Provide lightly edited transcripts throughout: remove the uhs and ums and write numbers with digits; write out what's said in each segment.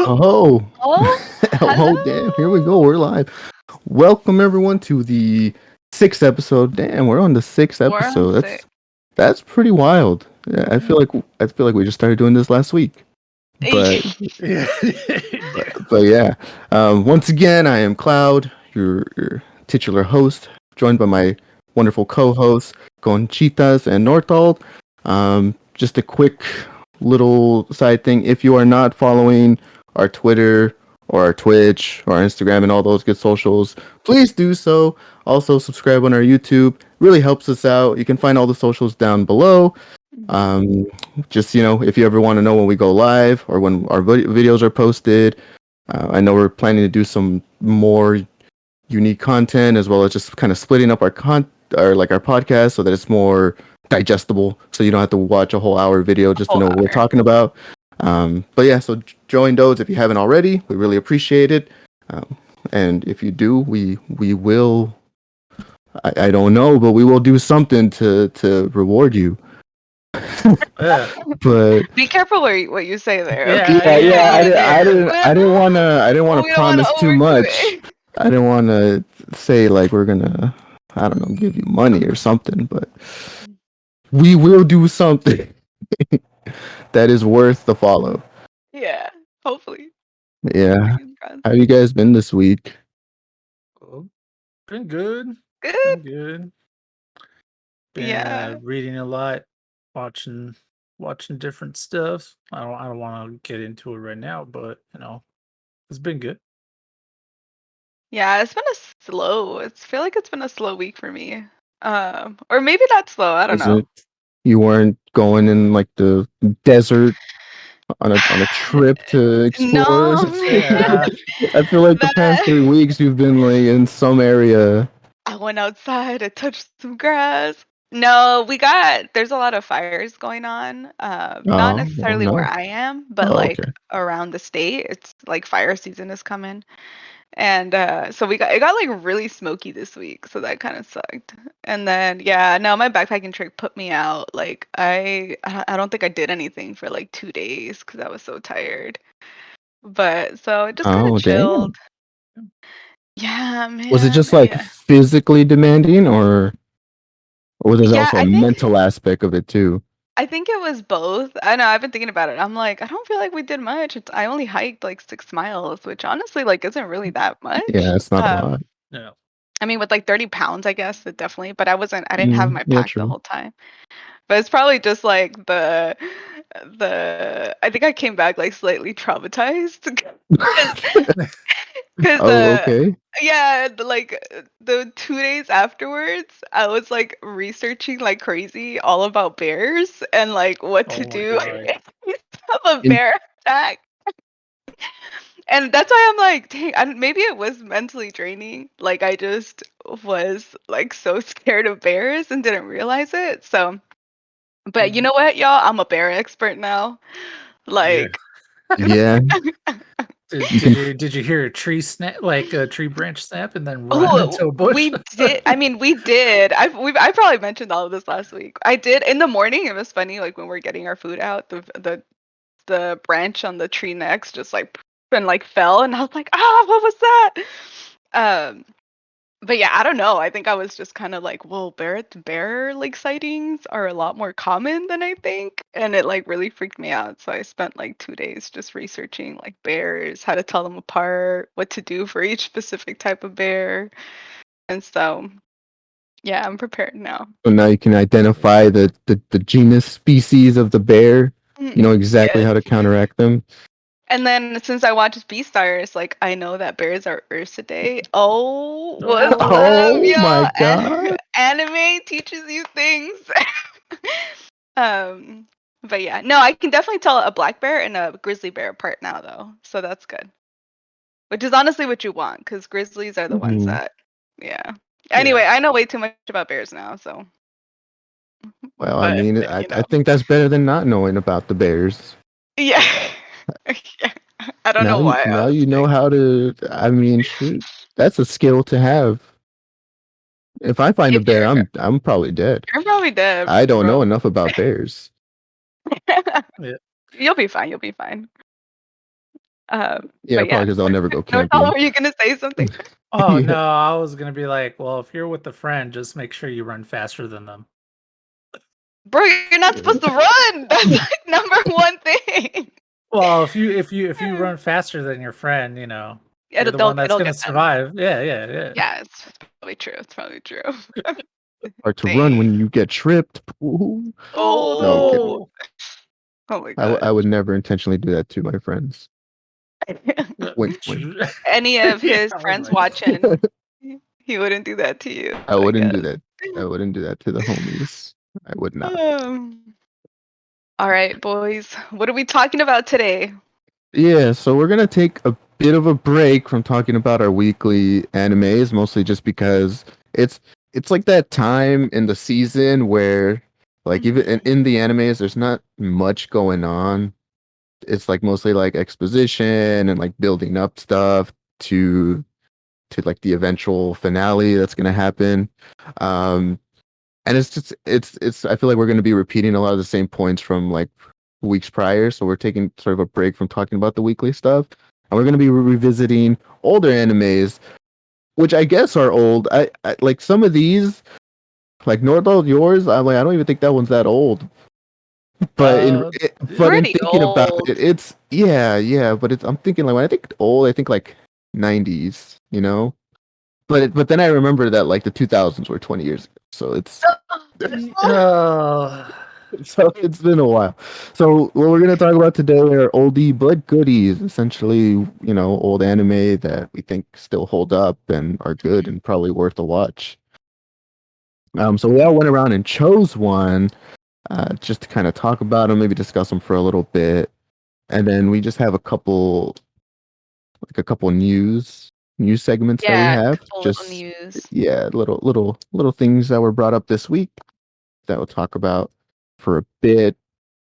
Oh, Oh, hello. oh, damn! Here we go. We're live. Welcome everyone to the sixth episode. Damn, we're on the sixth We're on episode. six. That's pretty wild. Yeah, I feel like we just started doing this last week. But Yeah. but yeah. Once again, I am Cloud, your titular host, joined by my wonderful co-hosts Conchitas and Northald. Just a quick little side thing: if you are not following our Twitter or our Twitch or our Instagram and all those good socials, please do so. Also, subscribe on our YouTube. Really helps us out. You can find all the socials down below. Um, just if you ever want to know when we go live or when our videos are posted. I know we're planning to do some more unique content as well as just kind of splitting up our our podcast so that it's more digestible, so you don't have to watch a whole hour video just to know what we're talking about. But yeah, so join those if you haven't already. We really appreciate it. And if you do, we will. I don't know, but we will do something to reward you. Yeah. But Be careful what you say there. Yeah, Okay? I didn't want to We don't wanna promise too overdo much. it. I didn't want to say like we're gonna, I don't know, give you money or something, but we will do something that is worth the follow. Yeah, hopefully. Yeah. Fingers crossed. How you guys been this week? Oh, been good. Good. Been good. Been Yeah. reading a lot, watching different stuff. I don't want to get into it right now, but it's been good. Yeah, it's been I feel like it's been a slow week for me. Or maybe not slow. I don't Was know. it you weren't going in like the desert on a trip to explore or No, something? Yeah. I feel like the past that 3 weeks you've been like in some area. I went outside, I touched some grass. No, there's a lot of fires going on. Not Oh necessarily where no. I am, but Oh, like okay. around the state. It's like fire season is coming. And so it got like really smoky this week, so that kind of sucked. And then yeah, no, my backpacking trip put me out. Like I don't think I did anything for like 2 days because I was so tired. But so it just kind of Oh, chilled. damn. Yeah, Was it man. just like Yeah. physically demanding, or there's Yeah, also a mental aspect of it too? I think it was both. I know, I've been thinking about it. I'm like, I don't feel like we did much. I only hiked like 6 miles, which honestly like isn't really that much. Yeah, it's not a lot. Yeah. I mean with like 30 pounds, I guess it definitely, but I didn't have my Yeah, pack the true. whole time. But it's probably just like I think I came back like slightly traumatized. Cause Oh, okay. yeah, the 2 days afterwards, I was like researching like crazy all about bears and like what to Oh my do god. in case of a In, bear attack. And that's why I'm like, dang, maybe it was mentally draining. Like I just was like so scared of bears and didn't realize it. So, but you know what, y'all? I'm a bear expert now. Yeah. Like, yeah, Did, you did can. you did you hear a tree snap, like a tree branch snap, and then run oh, into a bush? we did. I mean, we did. I probably mentioned all of this last week. I did in the morning. It was funny, like when we're getting our food out, the branch on the tree next just like and like fell, and I was like, ah, what was that? Um, but yeah, I don't know. I think I was just kind of like, well, bear like sightings are a lot more common than I think, and it like really freaked me out. So I spent like 2 days just researching like bears, how to tell them apart, what to do for each specific type of bear, and so yeah, I'm prepared now. So now you can identify the genus species of the bear. You know exactly Yes. how to counteract them. And then since I watched Beastars, like I know that bears are Ursidae. Oh, what's up, Oh my y'all? god. Anime teaches you things. um, but yeah, no, I can definitely tell a black bear and a grizzly bear apart now, though. So that's good. Which is honestly what you want, because grizzlies are the ones Mhm. that, yeah. Anyway, I know way too much about bears now, so. Well, I But mean, you I know, think that's better than not knowing about the bears. yeah. Yeah. I don't know why I Now was you know saying. how to. I mean, shoot, that's a skill to have. If I find a If bear, I'm probably dead. you're probably dead, I don't know bro. enough about bears. Yeah. You'll be fine. You'll be fine. Yeah, But probably because I'll never go Northall, camping. were you gonna say something? Oh Yeah. no, I was gonna be like, well, if you're with a friend, just make sure you run faster than them. Bro, you're not supposed to run. That's like number one thing. Well, if you run faster than your friend, you're the one that's It'll gonna get them. survive. Yeah, yeah, yeah. Yeah, it's probably true. It's probably true. Hard to run Dang. when you get tripped. Ooh. No, I'm kidding. Oh, oh my I god. would never intentionally do that to my friends. Wink, wink. Any of Yeah, his I was friends like, watching, he wouldn't do that to you, I I wouldn't guess. do that. I wouldn't do that to the homies. I would not. All right, boys. What are we talking about today? Yeah, so we're gonna take a bit of a break from talking about our weekly animes, mostly just because it's like that time in the season where like even in the animes there's not much going on. It's like mostly like exposition and like building up stuff to like the eventual finale that's gonna happen. Um and it's just it's I feel like we're gonna be repeating a lot of the same points from like weeks prior, so we're taking sort of a break from talking about the weekly stuff, and we're gonna be revisiting older animes, which I guess are old. I like some of these, like Nordal, yours. I'm like I don't even think that one's that old. But uh, in Pretty thinking about old. it, it's yeah. But it's I'm thinking like when I think old, I think like 90s, you know. But then I remember that like the 2000s were 20 years ago, so it's uh, so it's been a while. So what we're gonna talk about today are oldie but goodies, essentially, old anime that we think still hold up and are good and probably worth a watch. So we all went around and chose one, just to kind of talk about them, maybe discuss them for a little bit, and then we just have a couple news segments that we Yeah, a have. couple little Just news. yeah, little things that were brought up this week that we'll talk about for a bit.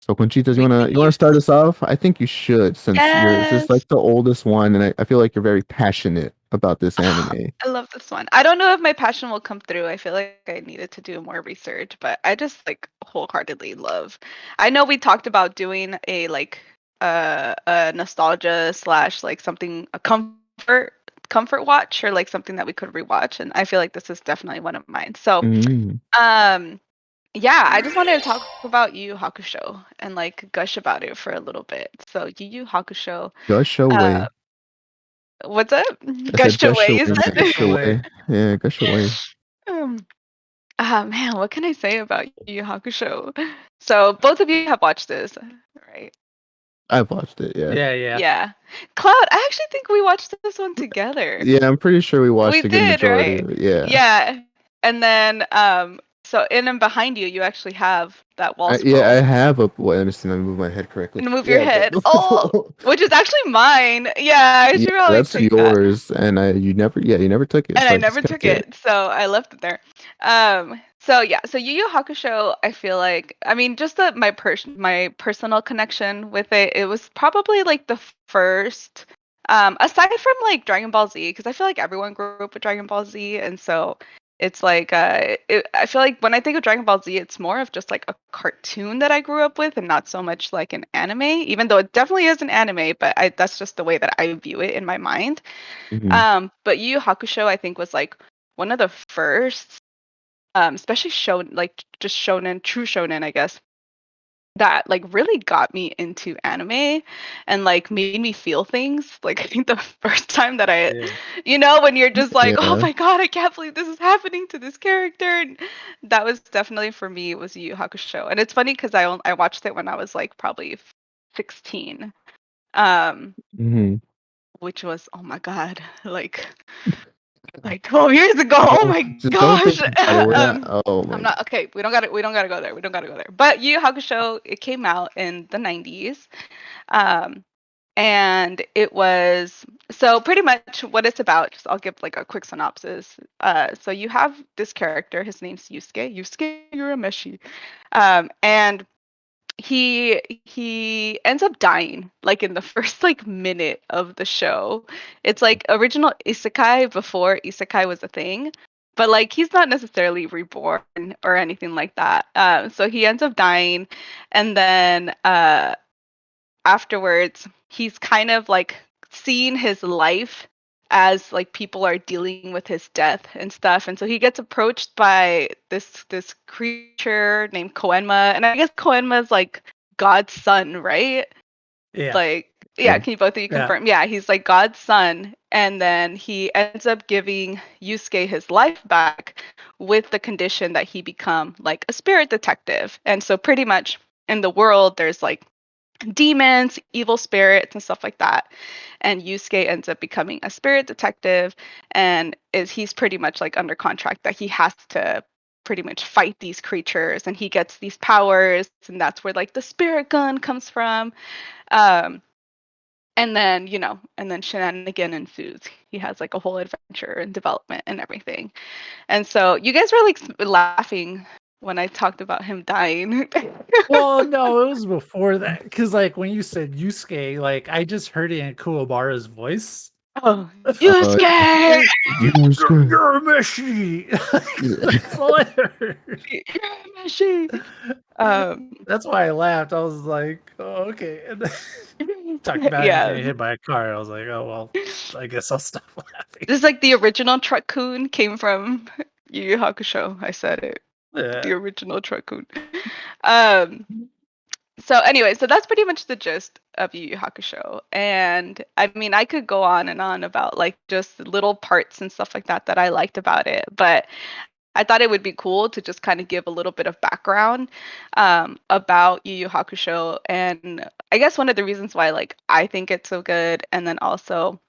So Conchitas, Weekly you wanna news. start us off? I think you should, since yours is Yes. like the oldest one, and I feel like you're very passionate about this Ah, anime. I love this one. I don't know if my passion will come through. I feel like I needed to do more research, but I just like wholeheartedly love. I know we talked about doing a nostalgia slash like something a comfort watch or like something that we could rewatch, and I feel like this is definitely one of mine. So, Mm, um yeah, I just wanted to talk about Yu Yu Hakusho and like gush about it for a little bit. So Yu Yu Hakusho, gush uh away. what's up? I said Gush gush away, away, you just not said? gush gush away. away. Yeah, gush away. Um, man, what can I say about Yu Yu Hakusho? So both of you have watched this, right? I've watched it. Yeah, Yeah, yeah. Yeah. Cloud, I actually think we watched this one together. yeah. I'm pretty sure we watched We a good did, majority right? of it. Yeah, Yeah. And then so in and behind you, you actually have that wall yeah. I scroll. have a. Wait, let me see. Let me move my head correctly. And move your Yeah, head. Oh, which is actually mine. Yeah, I yeah. should probably That's take that. yours, and you never took it, And so I I just never kept took it. it, so I left it there. So yeah, so Yu Yu Hakusho, I feel like, I mean, just my personal connection with it, it was probably like the first, aside from like Dragon Ball Z, because I feel like everyone grew up with Dragon Ball Z, and so it's like, I feel like when I think of Dragon Ball Z, it's more of just like a cartoon that I grew up with, and not so much like an anime, even though it definitely is an anime, but that's just the way that I view it in my mind. Hmm. But Yu Yu Hakusho, I think, was like one of the first, especially shown like just shonen, true shonen, I guess, that like really got me into anime and like made me feel things. Like I think the first time that Yeah. when you're just like, oh Yeah. my god, I can't believe this is happening to this character. And that was definitely for me. It was Yu Yu Hakusho, and it's funny because I watched it when I was like probably 16. Um, Hmm. which was, oh my god, like 12 years ago. Oh Don't my just don't gosh. think about it. We're not. Oh I'm my. not okay. We don't gotta go there. We don't gotta go there. But Yu Yu Hakusho, it came out in the 90s. Um, and it was so pretty much what it's about. Just I'll give like a quick synopsis. So you have this character. His name's Yusuke Urameshi. And he ends up dying like in the first like minute of the show. It's like original isekai before isekai was a thing, but like he's not necessarily reborn or anything like that. So he ends up dying, and then afterwards, he's kind of like seeing his life as like people are dealing with his death and stuff, and so he gets approached by this creature named Koenma, and I guess Koenma is like God's son, right? Yeah. Like, yeah, Yeah. can you both of you Yeah. confirm? Yeah, he's like God's son, and then he ends up giving Yusuke his life back with the condition that he become like a spirit detective. And so pretty much in the world there's like demons, evil spirits and stuff like that. And Yusuke ends up becoming a spirit detective, and he's pretty much like under contract that he has to pretty much fight these creatures, and he gets these powers, and that's where like the spirit gun comes from. um and then, and then shenanigan ensues. He has like a whole adventure and development and everything. And so you guys were like laughing when I talked about him dying. Well, no, it was before that. Because, like, when you said Yusuke, like, I just heard it in Kuwabara's voice. Oh, Yusuke! You're a machine! That's all I heard. Machine. That's why I laughed. I was like, oh, okay. And then talking about him Yeah. getting hit by a car, I was like, oh, well, I guess I'll stop laughing. This is like the original Truck-kun came from Yu Yu Hakusho. I said it. The Yeah. original Truck-kun. So anyway, so that's pretty much the gist of Yu Yu Hakusho. And I mean, I could go on and on about like just little parts and stuff like that that I liked about it, but I thought it would be cool to just kind of give a little bit of background about Yu Yu Hakusho. And I guess one of the reasons why like I think it's so good, and then also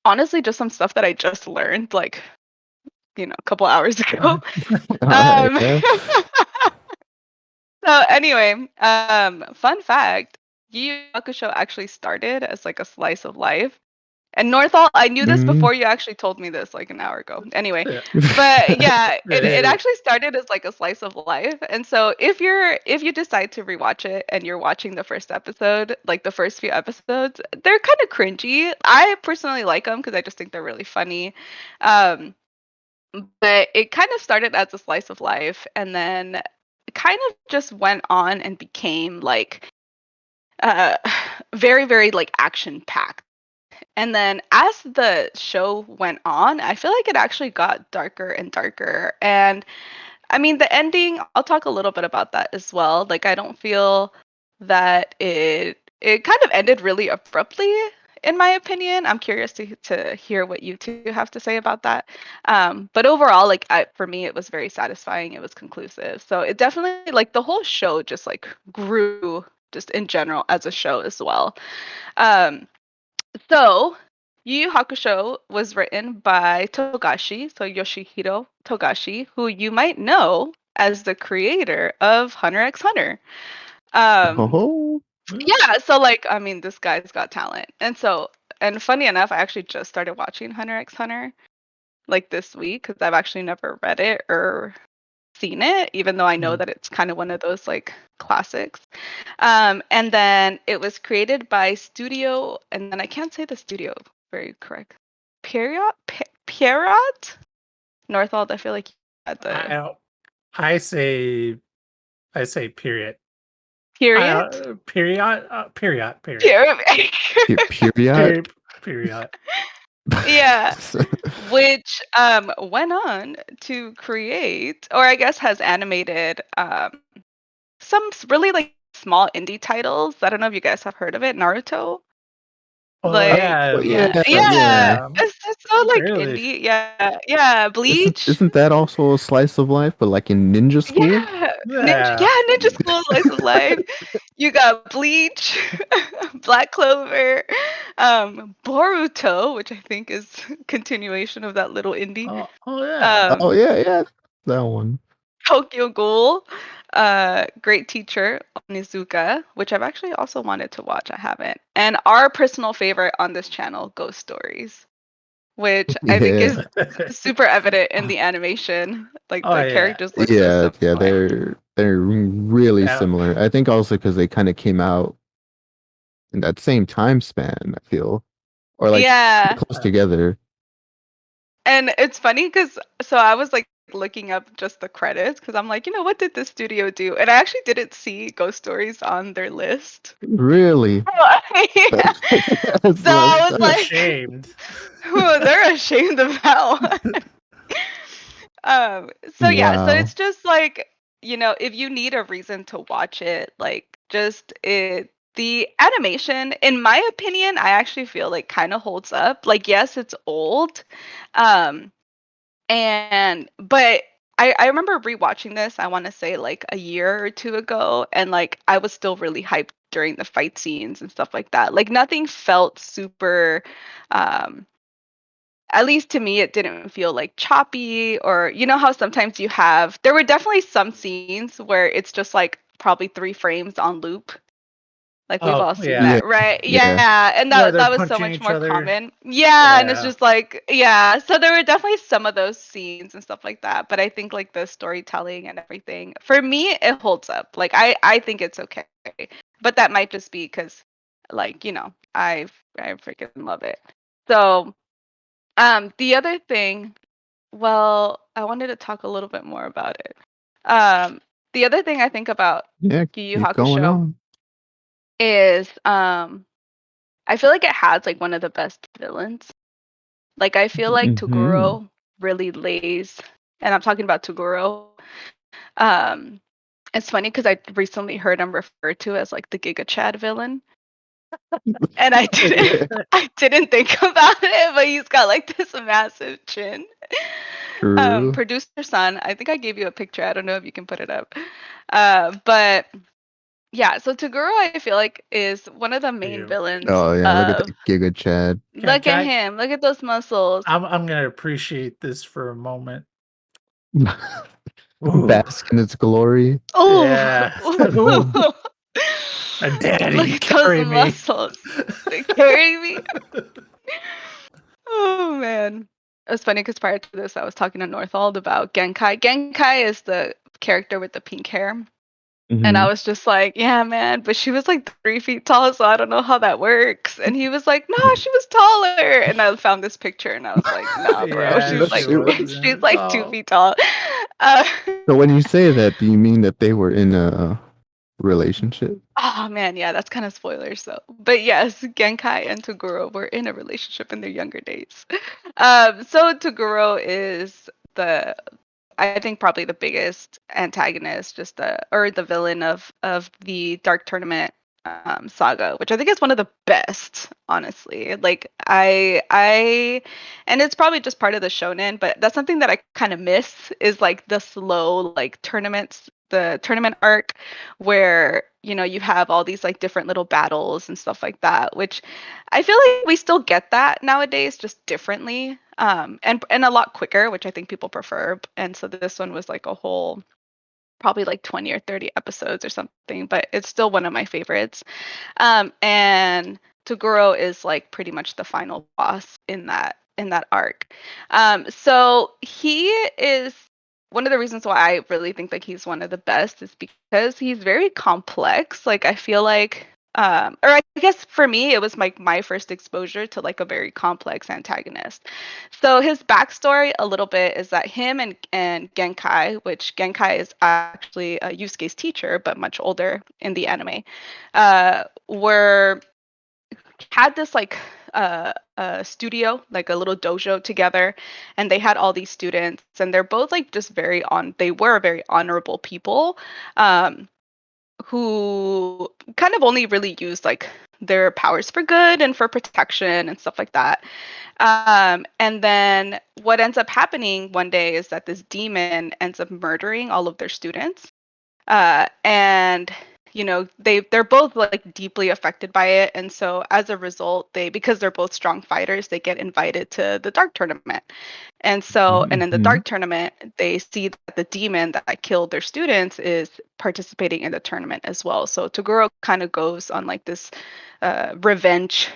honestly just some stuff that I just learned like a couple hours ago. All right. um, Yeah. So anyway, fun fact: Yu Yu Hakusho actually started as like a slice of life. And Northall, I knew this Mhm. before you actually told me this like an hour ago. Anyway, Yeah. but yeah, it Yeah. actually started as like a slice of life. And so if you decide to rewatch it and you're watching the first episode, like the first few episodes, they're kind of cringy. I personally like them because I just think they're really funny. Um, but it kind of started as a slice of life, and then kind of just went on and became like uh very very like action packed. And then as the show went on, I feel like it actually got darker and darker. And I mean, the ending, I'll talk a little bit about that as well. Like I don't feel that it kind of ended really abruptly, in my opinion. I'm curious to hear what you two have to say about that. But overall, like for me, it was very satisfying. It was conclusive. So it definitely like the whole show just like grew just in general as a show as well. Um, so Yu Yu Hakusho was written by Togashi, so Yoshihiro Togashi, who you might know as the creator of Hunter x Hunter. Um, Oh. yeah, so like I mean, this guy's got talent. And funny enough, I actually just started watching Hunter x Hunter like this week because I've actually never read it or seen it, even though I know Mm. that it's kind of one of those like classics. And then it was created by Studio, and then I can't say the studio very correct. Pierrot? Pierrot? Northald, I feel like you had the I say period. period. Period. Pierrot. Period. Period. Yeah, which went on to create, or I guess has animated some really like small indie titles. I don't know if you guys have heard of it. Naruto. Oh Like, yeah, Well, yeah, yeah, yeah. yeah. it's so like Really? indie. Yeah, yeah. Isn't Bleach. isn't that also a slice of life, but like in ninja school? Yeah, Yeah. Ninja School Slice of Life. You got Bleach, Black Clover, Boruto, which I think is continuation of that little indie. Oh yeah. Oh Um, yeah, yeah, that one. Tokyo Ghoul, Great Teacher, Onizuka, which I've actually also wanted to watch. I haven't. And our personal favorite on this channel, Ghost Stories, which I think Yeah, is super evident in the animation. Like Oh the yeah. characters look so yeah. similar. They're really Yeah. similar. I think also because they kind of came out in that same time span. I feel, or like Yeah. close together. And it's funny because so I was like looking up just the credits because I'm like, what did this studio do? And I actually didn't see Ghost Stories on their list. Really? Yeah. That's So I messed was I'm up. like, ashamed. they're ashamed of that one. So yeah, so Wow. it's just like, if you need a reason to watch it, like just the animation, in my opinion, I actually feel like kind of holds up. Like, yes, it's old. Um, but I remember rewatching this, I want to say like a year or two ago, and like I was still really hyped during the fight scenes and stuff like that. Like nothing felt super um at least to me, it didn't feel like choppy, or how sometimes there were definitely some scenes where it's just like probably 3 frames on loop. Like we've Oh all seen yeah, Yeah. that, right? Yeah. Yeah, and where that they're that was so punching much each more other. common. Yeah, and it's Yeah. just like, yeah. So there were definitely some of those scenes and stuff like that. But I think like the storytelling and everything, for me, it holds up. Like I think it's okay. But that might just be because, like, I freaking love it. So the other thing, well, I wanted to talk a little bit more about it. Um, the other thing I think about Yeah. Yu Yu Keep going Hakusho on. is I feel like it has like one of the best villains. Like I feel like Hmm. Toguro really lays, and I'm talking about Toguro. Um, it's funny because I recently heard him referred to as like the Giga Chad villain, and I didn't I didn't think about it, but he's got like this massive chin. True. Producer son, I think I gave you a picture. I don't know if you can put it up. But yeah, so Toguro I feel like is one of the main You. villains Oh yeah. Look at of that Giga Chad. look at him, look at those muscles. I'm gonna appreciate this for a moment. Ooh, Bask in its glory. yeah. Ooh, Oh, a look daddy, at those carry me. muscles. They carry me. Oh man. It was funny because prior to this, I was talking to Northald about Genkai. Genkai is the character with the pink hair. And I Hmm. was just like, yeah, man. But she was like 3 feet tall, so I don't know how that works. And he was like, no, she was taller. And I found this picture and I was like, nah, bro. Yeah, She's she like, She was. she's wasn't. like two Oh, feet tall. Uh, So when you say that, do you mean that they were in a relationship? oh man, yeah, that's kind of spoilers though. But yes, Genkai and Toguro were in a relationship in their younger days. So Toguro is I think probably the biggest antagonist, just the villain of the Dark Tournament saga, which I think is one of the best, honestly. Like and it's probably just part of the shonen, but that's something that I kind of miss is like the slow like tournaments, the tournament arc, where you have all these like different little battles and stuff like that, which I feel like we still get that nowadays, just differently, and a lot quicker, which I think people prefer. And so this one was like a whole, probably like 20 or 30 episodes or something, but it's still one of my favorites. And Toguro is like pretty much the final boss in that arc. So he is one of the reasons why I really think like he's one of the best is because he's very complex. Like I feel like or I guess for me it was like my first exposure to like a very complex antagonist. So his backstory a little bit is that him and Genkai, which Genkai is actually Yusuke's teacher but much older in the anime, were had this like studio, like a little dojo together, and they had all these students, and they're both like just they were very honorable people, um, who kind of only really used like their powers for good and for protection and stuff like that. And then what ends up happening one day is that this demon ends up murdering all of their students, and they're both like deeply affected by it, and so as a result, because they're both strong fighters, they get invited to the dark tournament. And in the Hmm. dark tournament, they see that the demon that killed their students is participating in the tournament as well. So Toguro kind of goes on like this revenge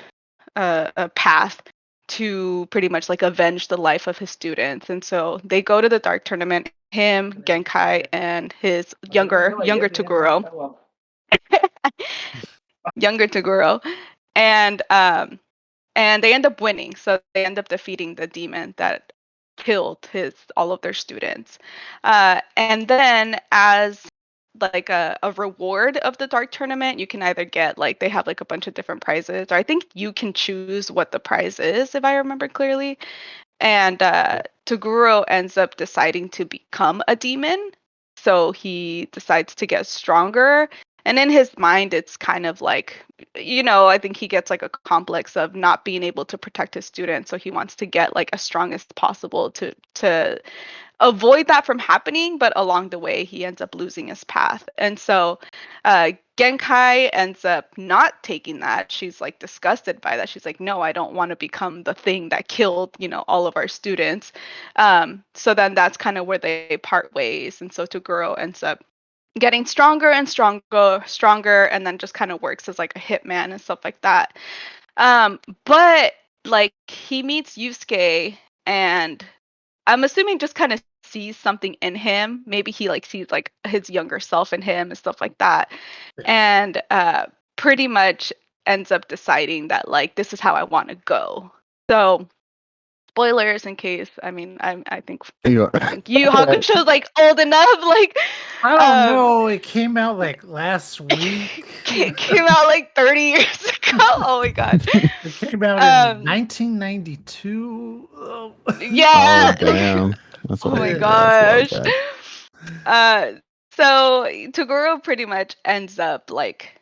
path to pretty much like avenge the life of his students. And so they go to the dark tournament, him, Genkai, and his younger Toguro, younger Toguro, and they end up winning. So they end up defeating the demon that killed all of their students. And then as like a reward of the dark tournament, you can either get like they have like a bunch of different prizes, or I think you can choose what the prize is if I remember clearly. And Toguro ends up deciding to become a demon. So he decides to get stronger. And in his mind, it's kind of like, I think he gets like a complex of not being able to protect his students. So he wants to get like as strong as possible to avoid that from happening, but along the way he ends up losing his path. And so Genkai ends up not taking that. She's like disgusted by that. She's like, no, I don't want to become the thing that killed, all of our students. So then that's kind of where they part ways. And so Toguro ends up getting stronger and stronger, and then just kind of works as like a hitman and stuff like that. But like he meets Yusuke, and I'm assuming just kind of sees something in him. Maybe he like sees like his younger self in him and stuff like that. And pretty much ends up deciding that like this is how I want to go. So spoilers in case, I think Yuu Hakusho's like old enough, like I don't know. It came out like last week. came out like 30 years ago. Oh my god. It came out in 1992. Oh. Yeah. Oh damn. That's Oh my that's gosh. bad. So Toguro pretty much ends up like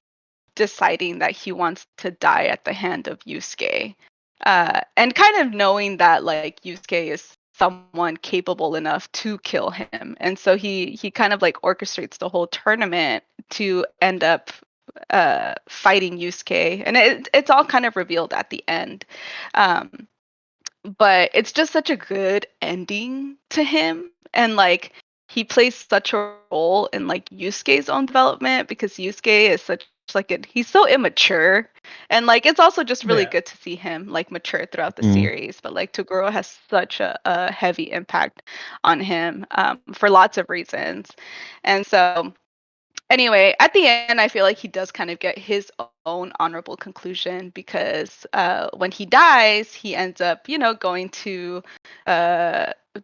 deciding that he wants to die at the hand of Yusuke. And kind of knowing that like Yusuke is someone capable enough to kill him. And so he kind of like orchestrates the whole tournament to end up fighting Yusuke. And it's all kind of revealed at the end. But it's just such a good ending to him, and like he plays such a role in like Yusuke's own development, because Yusuke is such like he's so immature, and like it's also just really good to see him like mature throughout the series. But like Toguro has such a heavy impact on him for lots of reasons. And so anyway, at the end, I feel like he does kind of get his own honorable conclusion, because when he dies, he ends up, going to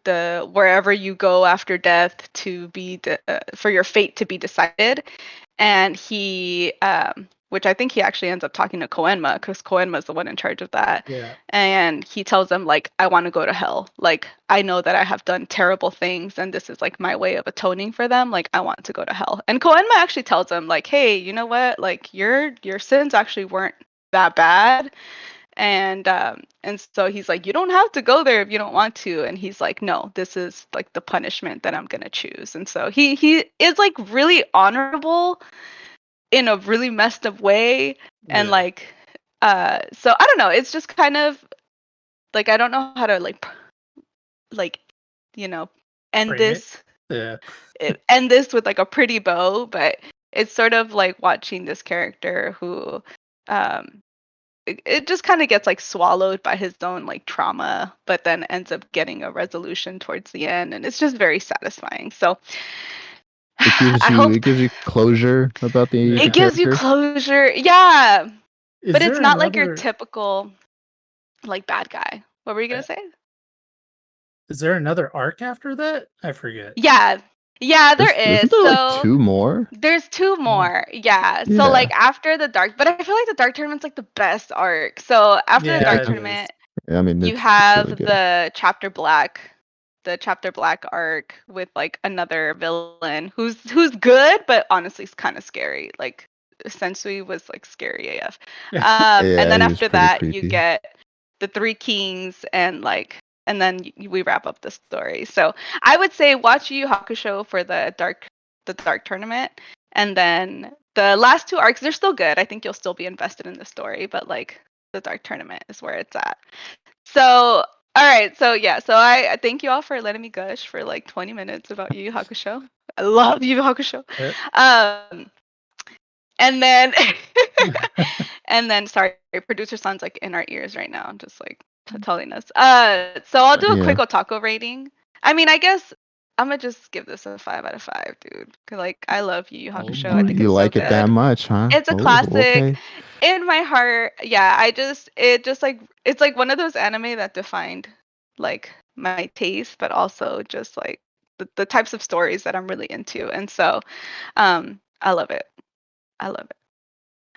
the wherever you go after death to be for your fate to be decided. And he, which I think he actually ends up talking to Koenma, because Koenma is the one in charge of that. Yeah. And he tells them like, I want to go to hell. Like, I know that I have done terrible things, and this is like my way of atoning for them. Like, I want to go to hell. And Koenma actually tells him like, hey, you know what? Like, your sins actually weren't that bad. And so he's like, you don't have to go there if you don't want to. And he's like, no, this is like the punishment that I'm gonna choose. And so he is like really honorable in a really messed up way. And like so I don't know, it's just kind of like, I don't know how to like end Frame this Yeah. end this with like a pretty bow. But it's sort of like watching this character who it just kind of gets like swallowed by his own like trauma, but then ends up getting a resolution towards the end, and it's just very satisfying. So It gives you closure about the it gives you character. closure, yeah. But it's there not like your another? typical like bad guy. What were you gonna say? Is there another arc after that? I forget. Yeah, there is. Isn't there like So 2 more? there's 2 more. Yeah. So Yeah. like after the dark, but I feel like the dark tournament's like the best arc. So after the Yeah, dark it is. tournament, I mean, you it's have really good. the chapter black arc with like another villain who's good, but honestly is kind of scary. Like Sensui was like scary AF. And Yeah, then he was after pretty that you creepy. get the 3 kings, and then we wrap up the story. So I would say watch Yu Hakusho for the dark tournament, and then the last 2 arcs, they're still good. I think you'll still be invested in the story, but like the dark tournament is where it's at. So all right, so yeah, so I thank you all for letting me gush for like 20 minutes about Yu Yu Hakusho. I love Yu Yu Hakusho. And then and then sorry, producer sounds like in our ears right now, just like telling us. So I'll do a quick Otaku rating. I mean, I guess I'm gonna just give this a 5 out of 5, dude. 'Cause like I love Yu Yu Hakusho. I think You it's so like it that good. much, huh? It's a Oh, classic. okay. In my heart, yeah. It just like, it's like one of those anime that defined like my taste, but also just like the types of stories that I'm really into. And so I love it. I love it.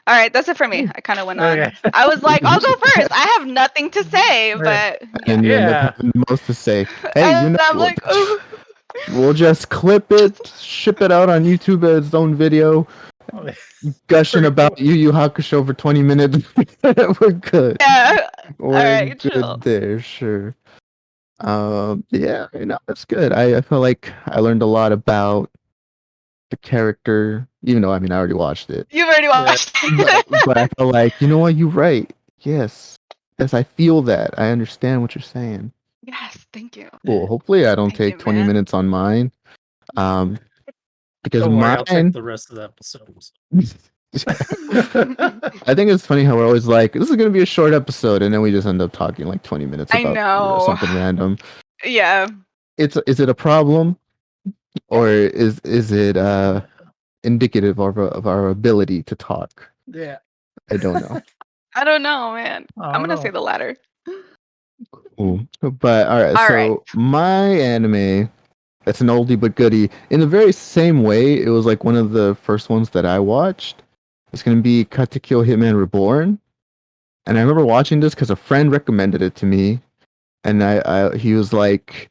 All right, that's it for me. I kind of went Okay. on. I was like, I'll go first. I have nothing to say, but And yeah. you end up Yeah. having the most to say. Hey, And I'm like, oh. we'll just clip it, ship it out on YouTube as its own video, gushing Pretty about cool. Yu Hakusho for 20 minutes. We're good. Yeah. All We're right, chill. good there, sure. Yeah, that's good. I feel like I learned a lot about the character, even though I already watched it. You've already Yeah. watched it. But I feel like, you know what, you're right. Yes. Yes, I feel that. I understand what you're saying. Yes, thank you. Cool. Hopefully I don't Thank you, take 20 man. minutes on mine. Because Don't worry, I'll take mine the rest of the episodes. I think it's funny how we're always like, this is gonna be a short episode, and then we just end up talking like 20 minutes I about know. something random. Yeah. Is it a problem, or is it indicative of our ability to talk? Yeah. I don't know. I don't know, man. I I'm don't gonna say know. the latter. Cool. But all right, All right. so my anime, it's an oldie but goodie. In the very same way, it was like one of the first ones that I watched. It's gonna be Katakyo Hitman Reborn. And I remember watching this because a friend recommended it to me. And he was like,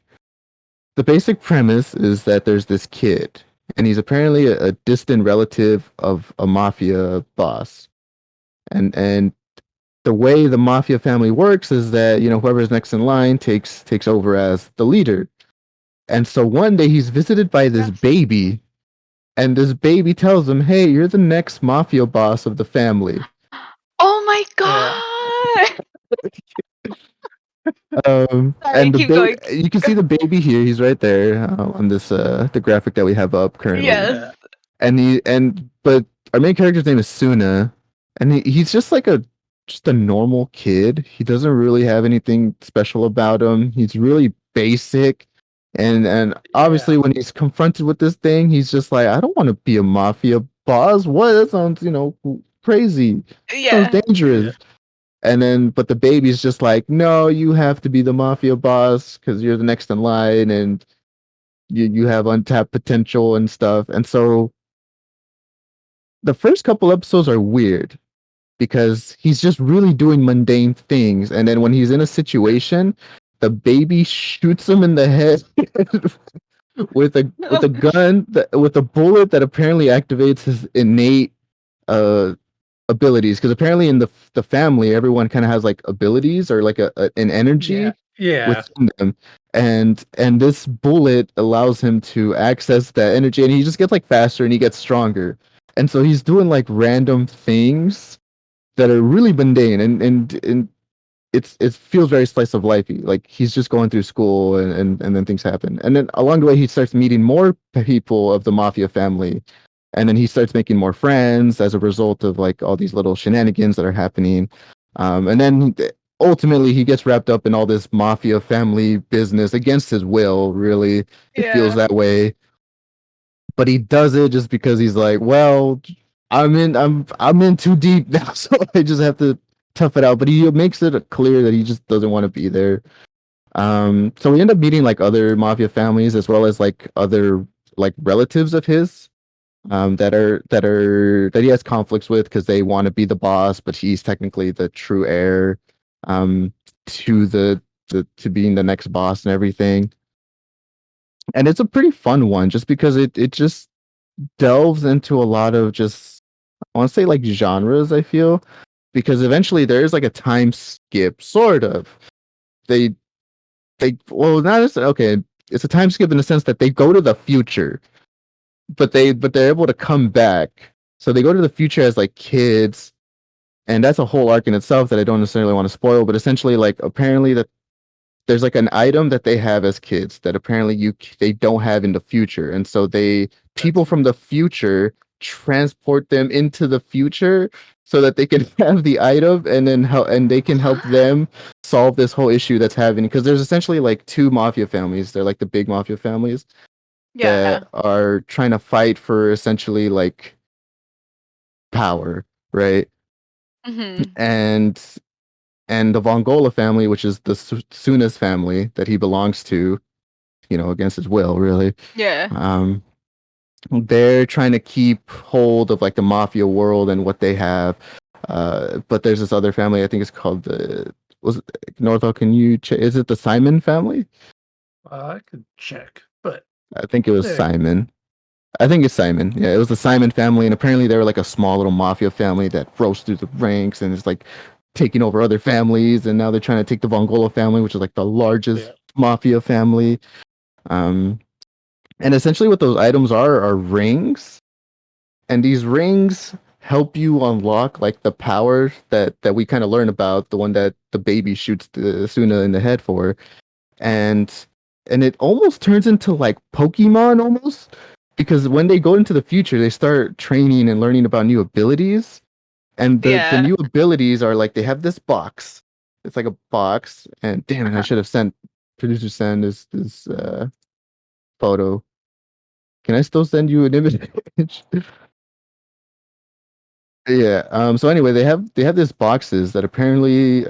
the basic premise is that there's this kid, and he's apparently a distant relative of a mafia boss. And the way the mafia family works is that, whoever's next in line takes over as the leader. And so one day he's visited by this Yes. baby, and this baby tells him, "Hey, you're the next mafia boss of the family." Oh my Yeah. god. Sorry, And the keep baby, going. you can see the baby here. He's right there on this the graphic that we have up currently. Yes. Yeah. But our main character's name is Suna, and he's just like a normal kid. He doesn't really have anything special about him. He's really basic, and obviously Yeah. when he's confronted with this thing, he's just like, I don't want to be a mafia boss. What? That sounds crazy. Sounds Yeah. Yeah. dangerous. And then, but the baby's just like, no, you have to be the mafia boss because you're the next in line, and you have untapped potential and stuff. And so the first couple episodes are weird because he's just really doing mundane things, and then when he's in a situation, the baby shoots him in the head with a gun with a bullet that apparently activates his innate uh abilities, because apparently in the family everyone kind of has like abilities or like an Yeah. energy Yeah. within them, and this bullet allows him to access that energy, and he just gets like faster and he gets stronger, and so he's doing like random things that are really mundane, and it feels very slice of lifey. Like he's just going through school, and then things happen, and then along the way he starts meeting more people of the mafia family, and then he starts making more friends as a result of like all these little shenanigans that are happening, and then ultimately he gets wrapped up in all this mafia family business against his will. Really, it feels Yeah. that way, but he does it just because he's like, well, I'm in too deep now, so I just have to tough it out. But he makes it clear that he just doesn't want to be there. So we end up meeting like other mafia families as well as like other like relatives of his, that he has conflicts with because they want to be the boss, but he's technically the true heir, to to being the next boss and everything. And it's a pretty fun one just because it just delves into a lot of just, I want to say like genres, I feel, because eventually there is like a time skip, sort of. They well, not necessarily, okay, it's a time skip in the sense that they go to the future, but they're able to come back. So they go to the future as like kids, and that's a whole arc in itself that I don't necessarily want to spoil. But essentially, like apparently that there's like an item that they have as kids that apparently they don't have in the future, and so people That's from the future transport them into the future so that they can have the item, and then they can help What? them solve this whole issue that's happening, because there's essentially like two mafia families. They're like the big mafia families Yeah. that are trying to fight for essentially like power, right? Mhm. And and the Vongola family, which is the Suna's family that he belongs to, against his will, really. Yeah. They're trying to keep hold of like the mafia world and what they have. But there's this other family. I think it's called Northall? Can you is it the Simon family? I could check, but I think it was there. Simon. I think it's Simon. Yeah, it was the Simon family, and apparently they were like a small little mafia family that rose through the ranks and is like taking over other families. And now they're trying to take the Vongola family, which is like the largest mafia family. And essentially, what those items are rings, and these rings help you unlock like the power that we kind of learn about, the one that the baby shoots the Suna in the head for, and it almost turns into like Pokemon almost, because when they go into the future, they start training and learning about new abilities, and the new abilities are like they have this box. It's like a box, and damn it, I should have sent producer send this photo. Can I still send you an image? Yeah. So anyway, they have these boxes that apparently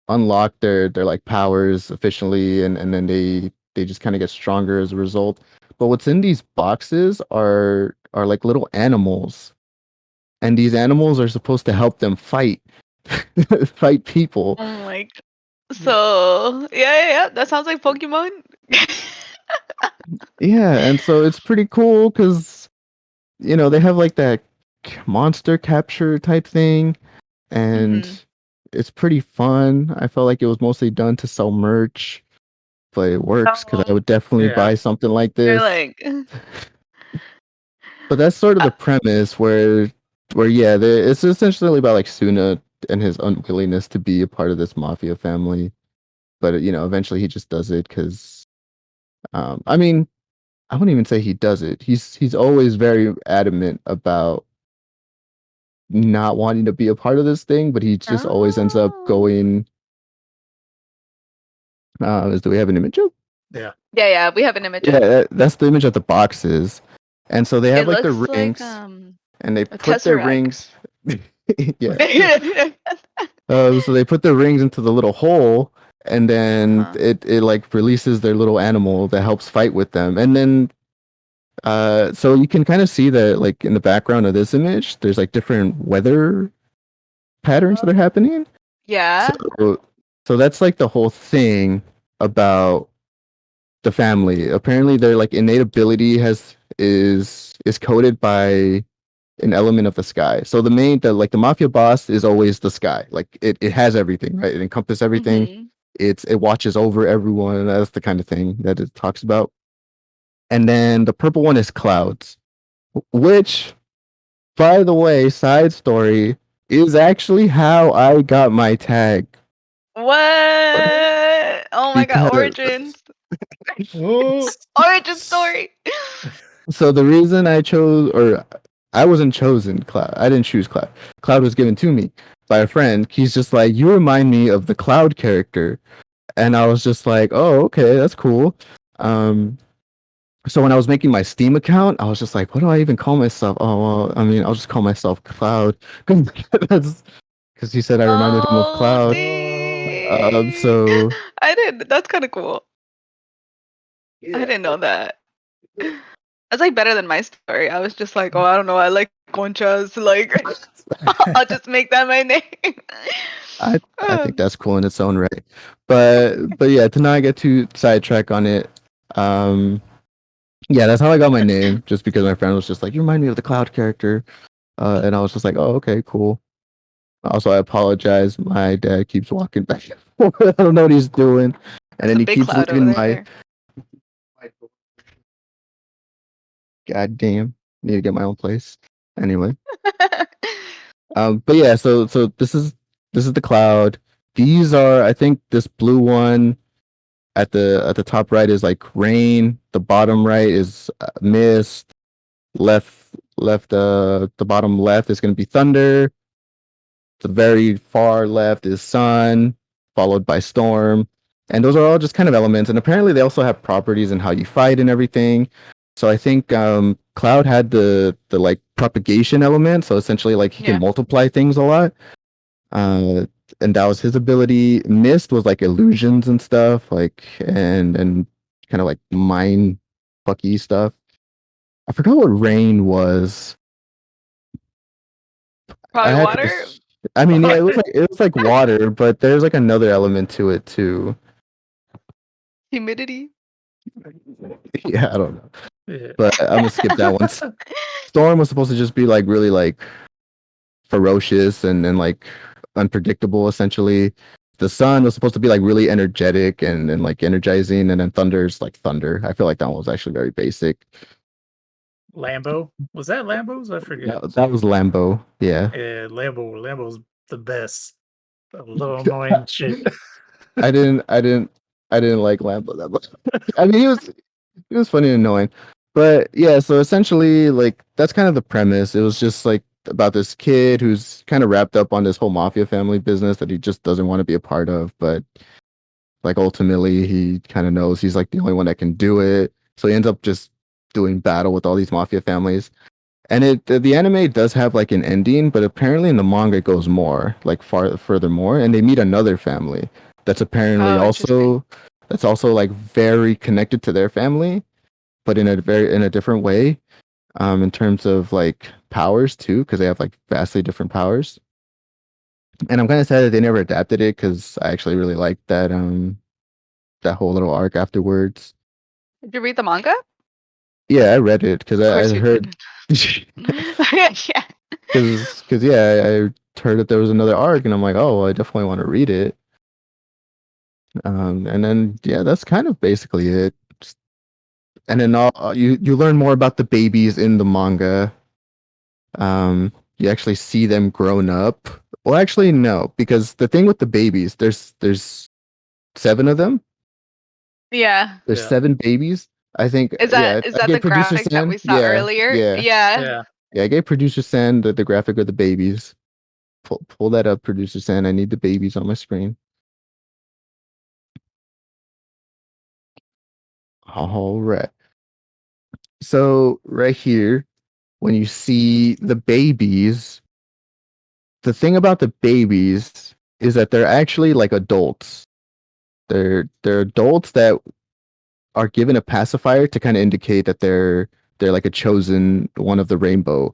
unlock their like powers efficiently, and then they just kind of get stronger as a result. But what's in these boxes are like little animals, and these animals are supposed to help them fight fight people. Oh my. So yeah. That sounds like Pokemon. Yeah, and so it's pretty cool because they have like that monster capture type thing, and it's pretty fun. I felt like it was mostly done to sell merch, but it works because I would definitely buy something like You're this. like, But that's sort of the premise where yeah, it's essentially about like Suna and his unwillingness to be a part of this mafia family. But eventually he just does it because, I mean, I wouldn't even say he does it. He's always very adamant about not wanting to be a part of this thing, but he just always ends up going. Do we have an image of? Yeah. We have an image. Yeah, that's the image of the boxes, and so they have It like the looks rings, like and they a put their tesseract. rings. Yeah. So they put their rings into the little hole, and then it like releases their little animal that helps fight with them, and then so you can kind of see that like in the background of this image, there's like different weather patterns that are happening. Yeah. So that's like the whole thing about the family. Apparently, their like innate ability is coded by an element of the sky. So the mafia boss is always the sky. Like it has everything, right? It encompasses everything. It watches over everyone. That's the kind of thing that it talks about. And then the purple one is clouds, which, by the way, side story, is actually how I got my tag. What? Oh my god, origins. Origin story. So the reason I chose, or I wasn't chosen Cloud. I didn't choose Cloud. Cloud was given to me by a friend. He's just like, you remind me of the Cloud character. And I was just like, oh, okay, that's cool. So when I was making my Steam account, I was just like, what do I even call myself? Oh, well, I mean, I'll just call myself Cloud. Because he said I reminded him of Cloud. So I didn't. That's kind of cool. I didn't know that. That's like better than my story. I was just like, oh, I don't know. I like conchas. Like, I'll just make that my name. I think that's cool in its own right. But yeah, to not get too sidetracked on it. Yeah, that's how I got my name. Just because my friend was just like, you remind me of the Cloud character. And I was just like, oh, okay, cool. Also, I apologize. My dad keeps walking back and forth. I don't know what he's doing. And then he keeps leaving my. God damn. Need to get my own place. Anyway. But yeah, so this is the Cloud. These are, I think, this blue one at the top right is like rain. The bottom right is mist. The bottom left is going to be thunder. The very far left is sun, followed by storm. And those are all just kind of elements. And apparently they also have properties in how you fight and everything. So I think Cloud had the like propagation element. So essentially like he can multiply things a lot. Uh, and that was his ability. Mist was like illusions and stuff, like and kind of like mind fucky stuff. I forgot what rain was. I Probably had to. water. I mean, yeah, it was like water, but there's like another element to it too. Humidity. Yeah, I don't know, Yeah. but I'm gonna skip that one. Storm was supposed to just be like really like ferocious and like unpredictable essentially. The sun was supposed to be like really energetic and like energizing, and then thunder's like thunder. I feel like that one was actually very basic. Lambo. Was that Lambo's? I forget. That was Lambo. Yeah. Yeah, Lambo's the best. A little annoying shit. I didn't I didn't I didn't like Lambo that much. I mean he was funny and annoying. But yeah, so essentially like that's kind of the premise. It was just like about this kid who's kind of wrapped up on this whole mafia family business that he just doesn't want to be a part of, but like ultimately he kind of knows he's like the only one that can do it. So he ends up just doing battle with all these mafia families. And the anime does have like an ending, but apparently in the manga it goes more, like furthermore, and they meet another family that's apparently Oh, interesting. also like very connected to their family, but in a different way, in terms of like powers too, because they have like vastly different powers. And I'm kind of sad that they never adapted it because I actually really liked that whole little arc afterwards. Did you read the manga? Yeah, I read it because Of I course you heard did. Yeah. because yeah, I heard that there was another arc, and I'm like, oh, well, I definitely want to read it. And then yeah, that's kind of basically it. And then you learn more about the babies in the manga. You actually see them grown up. Well, actually, no, because the thing with the babies, there's seven of them. Yeah. There's Yeah. seven babies. I think. Is Yeah, I that the gave producer graphic that San. we saw Yeah, earlier? yeah, Yeah. Yeah. yeah. I gave producer San the graphic of the babies. Pull that up, producer San. I need the babies on my screen. All right. So right here, when you see the babies, the thing about the babies is that they're actually like adults. They're adults that are given a pacifier to kind of indicate that they're like a chosen one of the rainbow.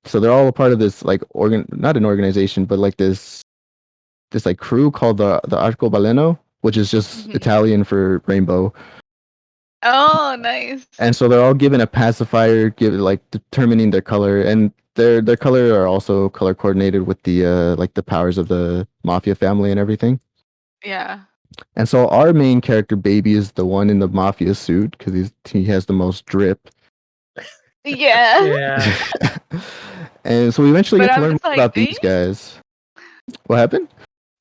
So they're all a part of this like not an organization, but like this like crew called the Arcobaleno, which is just Mhm. Italian for rainbow. Oh, nice. And so they're all given a pacifier, give like determining their color, and their color are also color coordinated with the like the powers of the mafia family and everything. Yeah. And so our main character, baby, is the one in the mafia suit because he has the most drip. Yeah. Yeah. And so we eventually But get to I'm learn more just like, about dang. these guys. What happened?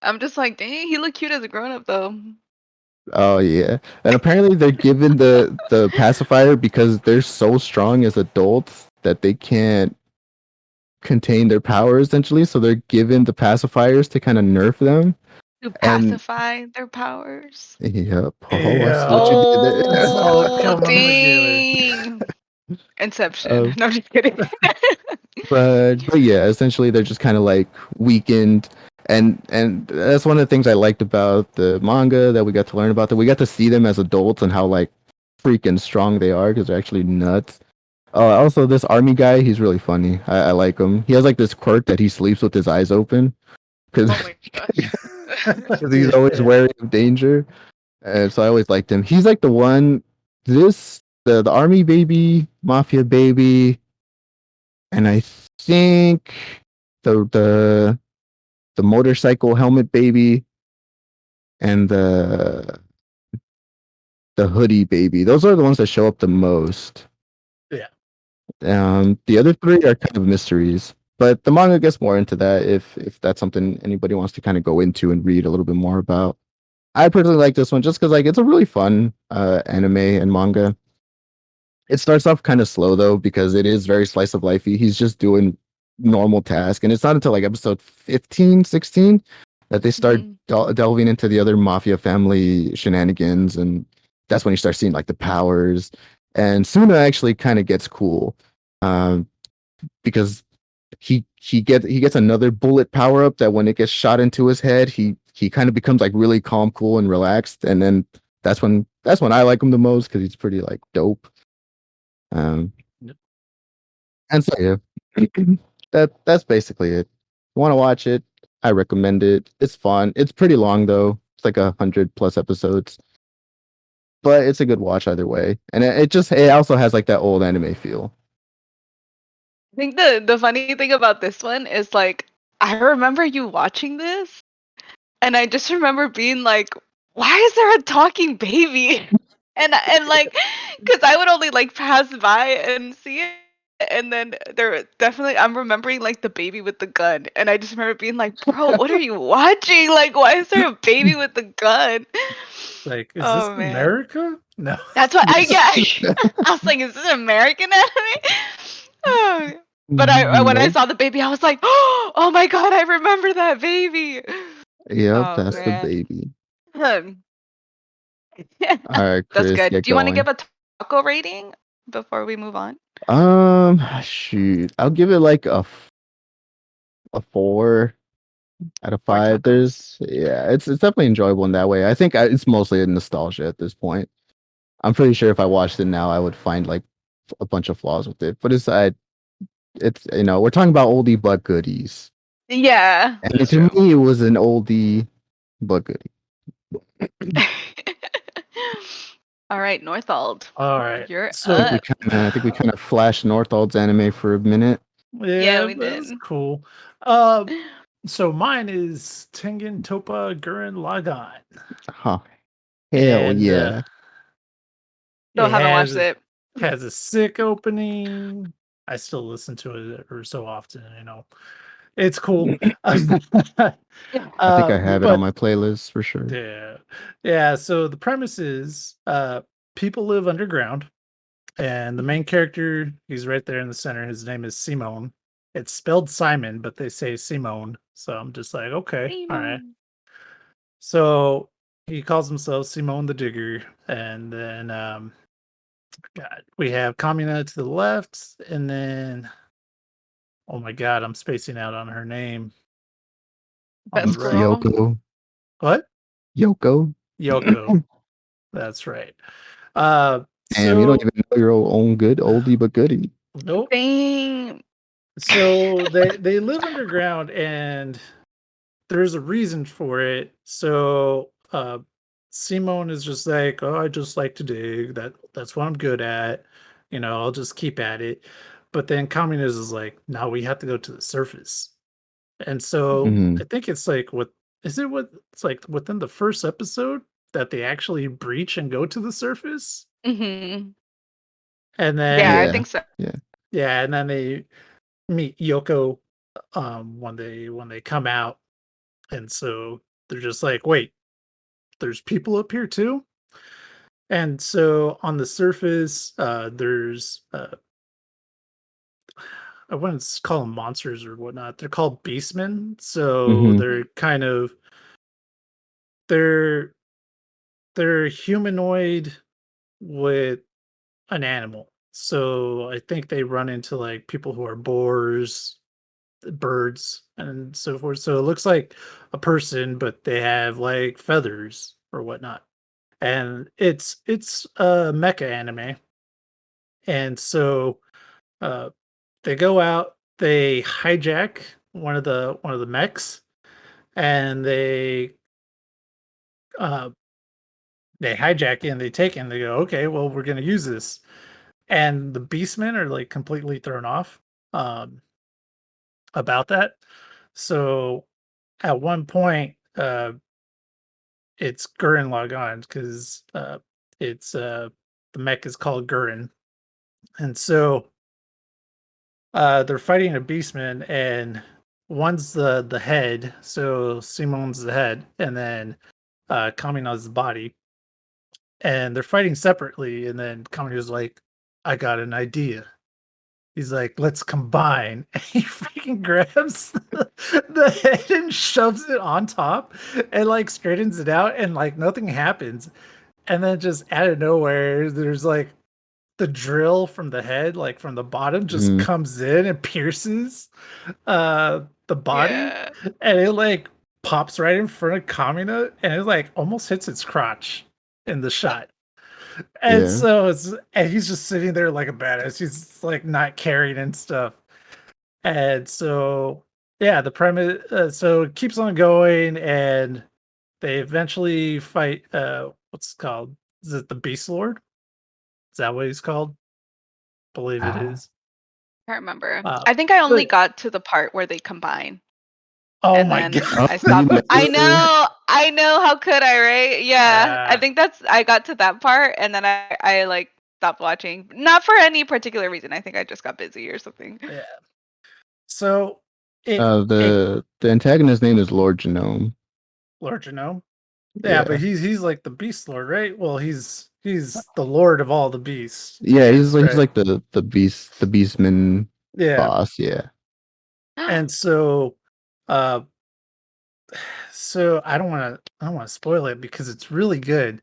I'm just like, dang, he looked cute as a grown up though. Oh yeah, and apparently they're given the pacifier because they're so strong as adults that they can't contain their power essentially. So they're given the pacifiers to kind of nerf them. To And pacify their powers. yep, oh, I see Yeah. what you did It's all Oh, coming there. together. dang. Inception. um, No, I'm just kidding. but yeah, essentially they're just kind of like weakened. And that's one of the things I liked about the manga that we got to learn about, that we got to see them as adults and how like freaking strong they are because they're actually nuts. Also, this army guy, he's really funny. I like him. He has like this quirk that he sleeps with his eyes open because Oh my gosh. he's always Yeah. wary of danger. And so I always liked him. He's like the one, the army baby, mafia baby, and I think the the motorcycle helmet baby and the hoodie baby. Those are the ones that show up the most. Yeah. The other three are kind of mysteries, but the manga gets more into that if that's something anybody wants to kind of go into and read a little bit more about. I personally like this one just because like it's a really fun anime and manga. It starts off kind of slow though because it is very slice of lifey. He's just doing normal task, and it's not until like episode 15, 16 that they start Mhm. delving into the other mafia family shenanigans, and that's when you start seeing like the powers. And Suna actually kind of gets cool, um, because he gets another bullet power up that when it gets shot into his head, he kind of becomes like really calm, cool, and relaxed. And then that's when I like him the most because he's pretty like dope. Um, Yep. and so yeah, that's basically it. You want to watch it? I recommend it. It's fun. It's pretty long though. It's like 100+ episodes, but it's a good watch either way. And it also has like that old anime feel. I think the funny thing about this one is like I remember you watching this, and I just remember being like, "Why is there a talking baby?" And like, because I would only like pass by and see it, and then there definitely I'm remembering like the baby with the gun, and I just remember being like, "Bro, what are you watching? Like, why is there a baby with the gun?" Like, is this Oh man, America? No. that's what I Yes. yeah. I was like, "Is this American anime?" Oh, but when I Nope. saw the baby, I was like, "Oh my god, I remember that baby." Yep, Oh that's the man. baby. Hmm. All right, That's Chris, good. get Do you want to going. give a taco rating before we move on? Shoot, I'll give it like a 4 out of 5. Tacos. It's definitely enjoyable in that way. I think it's mostly a nostalgia at this point. I'm pretty sure if I watched it now, I would find like a bunch of flaws with it. But it's we're talking about oldie but goodies, Yeah, and that's to true. me, it was an oldie but goodie. All right, Northald, All right. you're So up. I think we kind of flashed Northold's anime for a minute. Yeah, yeah, we but it was did. cool. Uh, so mine is Tengen Toppa Gurren Lagann, Huh. Hell and yeah. Still it haven't watched it. has a sick opening. I still listen to it or so often, It's cool. I think I have it on But my playlist for sure. yeah. Yeah, so the premise is people live underground and the main character, he's right there in the center. His name is Simone. It's spelled Simon, but they say Simone. So I'm just like, okay, all right. Simon. So he calls himself Simone the Digger, and then God, we have Kamina to the left, and then oh my God, I'm spacing out on her name on Pet the right. squirrel. Yoko. What? Yoko. Yoko. That's right. Uh, Damn, you don't so even know your own good oldie but goodie. nope. Dang. So they live underground, and there's a reason for it. So Simone is just like, oh, I just like to dig. That's what I'm good at. I'll just keep at it. But then Communist is like, now we have to go to the surface. And so Hmm. I think it's like what it's like within the first episode that they actually breach and go to the surface. Hmm. And Yeah, then I Yeah. think so. Yeah. yeah, and then they meet Yoko when they come out. And so they're just like, wait, there's people up here too? And so on the surface, there's I wouldn't call them monsters or whatnot. They're called beastmen. So Hmm. they're kind of they're they're humanoid with an animal. So I think they run into like people who are boars, birds, and so forth. So it looks like a person, but they have like feathers or whatnot. And it's a mecha anime. And so uh they go out, they hijack one of the mechs, and uh they hijack it and they take it and they go, okay, well, we're gonna use this. And the beastmen are like completely thrown off um about that. So at one point, it's Gurren Lagann because it's the mech is called Gurren. And so they're fighting a beastman, and one's the head, so Simon's the head, and then Kamina's the body, and they're fighting separately. And then Kamina's like, "I got an idea." He's like, "Let's combine." And he freaking grabs the head and shoves it on top, and like straightens it out, and like nothing happens. And then just out of nowhere, there's like the drill from the head, like from the bottom, just Mhm. comes in and pierces the body, Yeah. and it like pops right in front of Kamina, and it like almost hits its crotch in the shot. And Yeah. so and he's just sitting there like a badass. He's like not carrying and stuff. And so yeah, the premise so it keeps on going, and they eventually fight what's it called? Is it the Beast Lord? Is that what he's called? Believe it Ah. is. I can't remember. Uh, I think I only but got to the part where they combine. oh And my then Oh, god. I you stopped. never. I know. How could I, right? Yeah, I uh, think I got to that part, and then I like stopped watching. Not for any particular reason. I think I just got busy or something. yeah. So it The antagonist's name is Lord Genome. Lord Genome. Yeah, but Yeah. he's like the Beast Lord, right? Well, he's the Lord of all the beasts, I Yeah, guess, he's right? like the beastman Yeah. boss. Yeah. And so uh I don't want to spoil it because it's really good.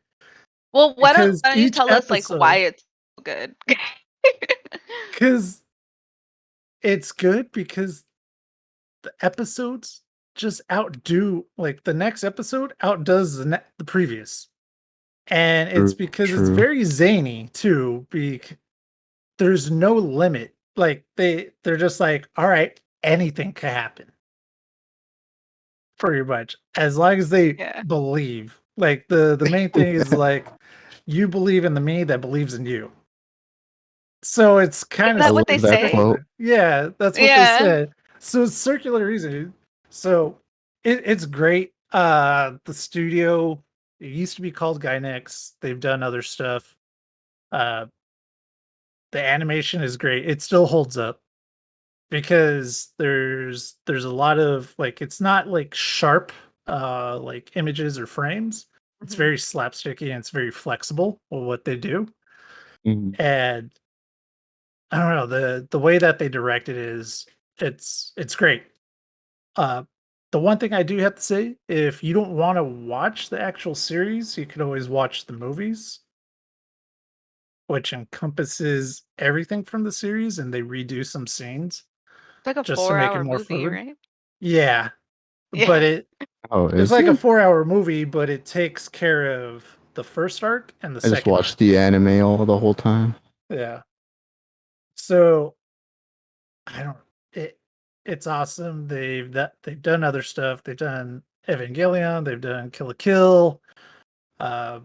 Well, Because why don't you each tell us like why episode it's so good? cuz it's good because the episodes just outdo, like, the next episode outdoes the previous. And it's True. because it's True. very zany too. There's no limit. Like they're just like, all right, anything can happen. Pretty much, as long as they Yeah. believe. Like the main thing is like you believe in the me that believes in you. So it's Is kind of I that what they love that say? quote. circular. Yeah, that's what they Yeah. said. So it's circular reasoning. So it's great. The studio, it used to be called Gynex. They've done other stuff. Uh the animation is great. It still holds up because there's a lot of like it's not like sharp like images or frames. It's Mhm. very slapsticky and it's very flexible with what they do. Mhm. And I don't know, the way that they direct it is it's great. Uh the one thing I do have to say, if you don't want to watch the actual series, you can always watch the movies, which encompasses everything from the series, and they redo some scenes It's like a just to make it 4-hour more movie, fluid. right? Yeah, Yeah. but Oh, it's is like a it? 4-hour movie, but it takes care of the first arc and the I just second watched arc. the anime all the whole time. Yeah. So I don't it it's awesome. They've done other stuff. They've done Evangelion, they've done Kill la Kill. Uh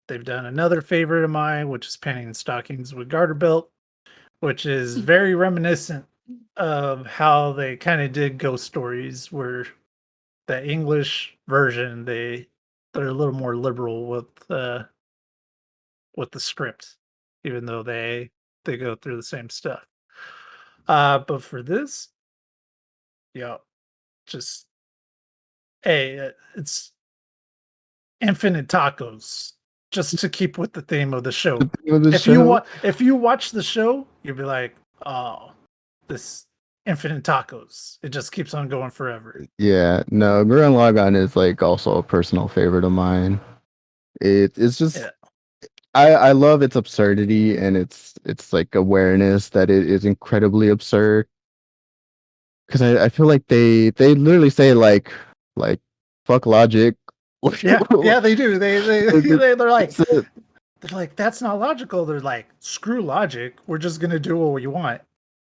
they've done another favorite of mine, which is Penny Stockings with Garter Belt, which is very reminiscent of how they kind of did Ghost Stories, where the English version they're a little more liberal with the script, even though they go through the same stuff. But for this, yeah, just hey, it's infinite tacos, just to keep with the theme of the The show. name of the show. If you watch the show, you'll be like, oh, this infinite tacos. It just keeps on going forever. Yeah, no, Gurren Lagann is like also a personal favorite of mine. It's just Yeah, I love its absurdity and it's like awareness that it is incredibly absurd. Because I feel like they literally say like fuck logic. yeah, they do. It- They're it's a- like that's not logical. They're like screw logic. We're just gonna do what we want.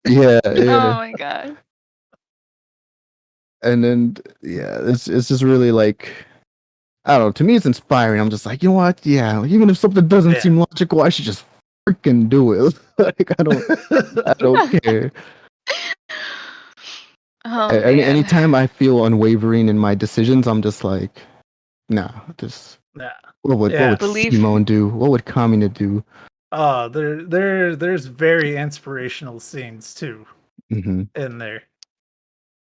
yeah, yeah. Oh my god. And then yeah, it's just really like I don't know. To me, it's inspiring. I'm just like, you know what? Yeah, even if something doesn't Yeah. seem logical, I should just freaking do it. Like I don't care. Oh man. Anytime I feel unwavering in my decisions, I'm just like, nah. This Yeah. what Yeah. would Believe Simone do? What would Kamina do? Oh, there's very inspirational scenes too Hmm. in there.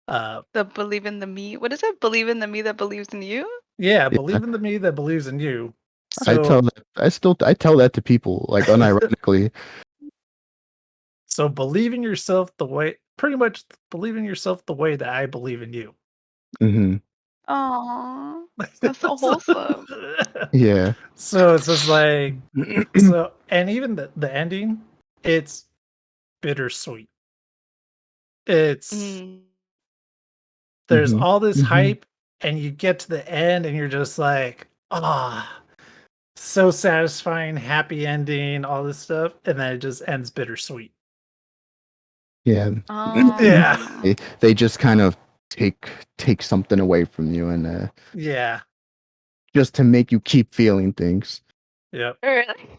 Uh the believe in the me. What is it? Believe in the me that believes in you? yeah, Yeah, believe in the me that believes in you. I tell So that. I tell that to people like unironically. so believe in yourself the way pretty much believe in yourself the way that I believe in you. Hmm. Aww, that's so wholesome. Yeah. So it's just like so, and even the ending, it's bittersweet. It's Mm. there's Mhm. all this Mhm. hype, and you get to the end, and you're just like, ah, so satisfying, happy ending, all this stuff, and then it just ends bittersweet. Yeah. Yeah, Oh. They just kind of take something away from you and yeah, just to make you keep feeling things. yep. Really?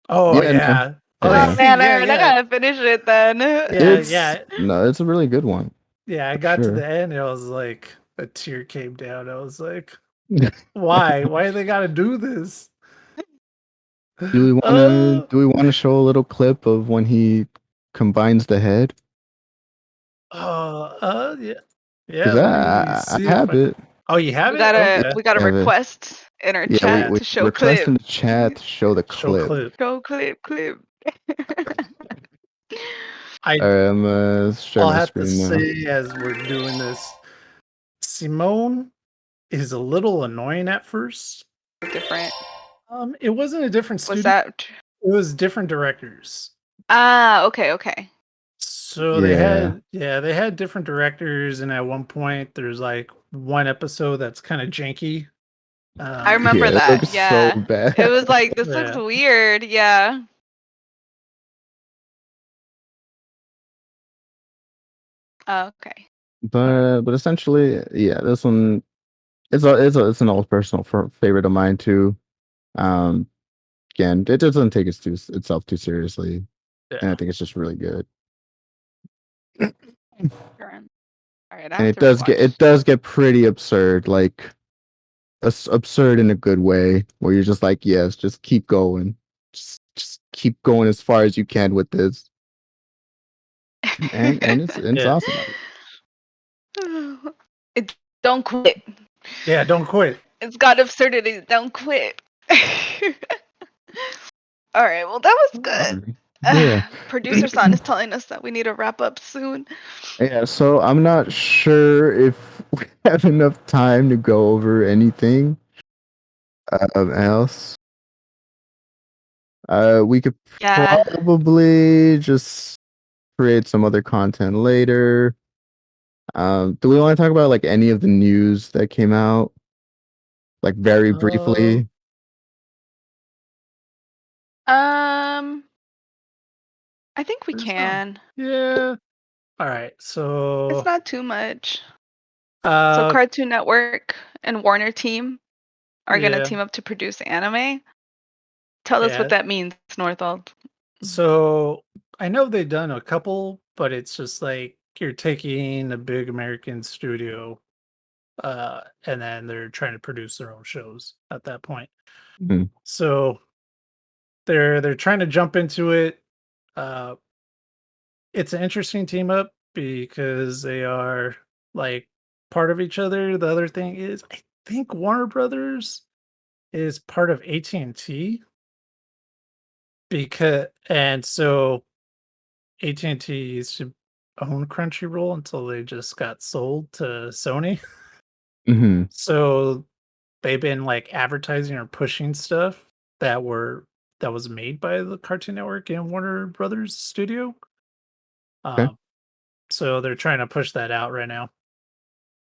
Oh Yeah, no. yeah, oh Oh Yeah. man, yeah, I yeah, gotta finish it then. yeah, It's yeah, no, it's a really good one. yeah. I For got to sure. the end, and I was like, a tear came down. I was like, why? Why they gotta do this? Uh, Do we wanna show a little clip of when he combines the head? yeah, yeah. Because Let me I see if have I. it. Oh, you have We it? gotta Okay. we gotta I have it. request in our Yeah, chat Yeah. we to show request in clip. the chat to show the Show clip. clip. Show clip. I Alright, I'm sharing I'll my have to screen now. say as we're doing this, Simone is a little annoying at first. Different. It wasn't a different Was studio. that? It was different directors. Ah, okay. So Yeah. they had different directors, and at one point there's like one episode that's kind of janky. I remember Yeah, it that. looks so Yeah. bad. It was like this looks Yeah. weird. Yeah. Oh, okay. But essentially, yeah, this one it's an old personal favorite of mine too. Um, again, it doesn't take itself too seriously, and I Yeah. think it's just really good. Gurren. All right, I And have to it rewatch. does get pretty absurd, like absurd in a good way, where you're just like, yes, just keep going, just keep going as far as you can with this, and it's Yeah. awesome. It don't quit. Yeah, don't quit. It's got absurdity. Don't quit. All right. Well, that was good. Yeah. Producer San is telling us that we need to wrap up soon. Yeah, so I'm not sure if we have enough time to go over anything else. We could Yeah. probably just create some other content later. Do we want to talk about like any of the news that came out, like very Uh, briefly? Um, I think we there's not. can. Yeah. All right. It's So, not too much. So uh, Cartoon Network and Warner team are gonna yeah, team up to produce anime. Tell us what yeah. that means, Northold. So I know they've done a couple, but it's just like you're taking a big American studio, and then they're trying to produce their own shows at that point. Mhm. So they're trying to jump into it. Uh, it's an interesting team up because they are like part of each other. The other thing is, I think Warner Brothers is part of AT&T because, and so AT&T used to own Crunchyroll until they just got sold to Sony. Mhm. So they've been like advertising or pushing stuff that was made by the Cartoon Network and Warner Brothers studio. Okay. Um, so they're trying to push that out right now.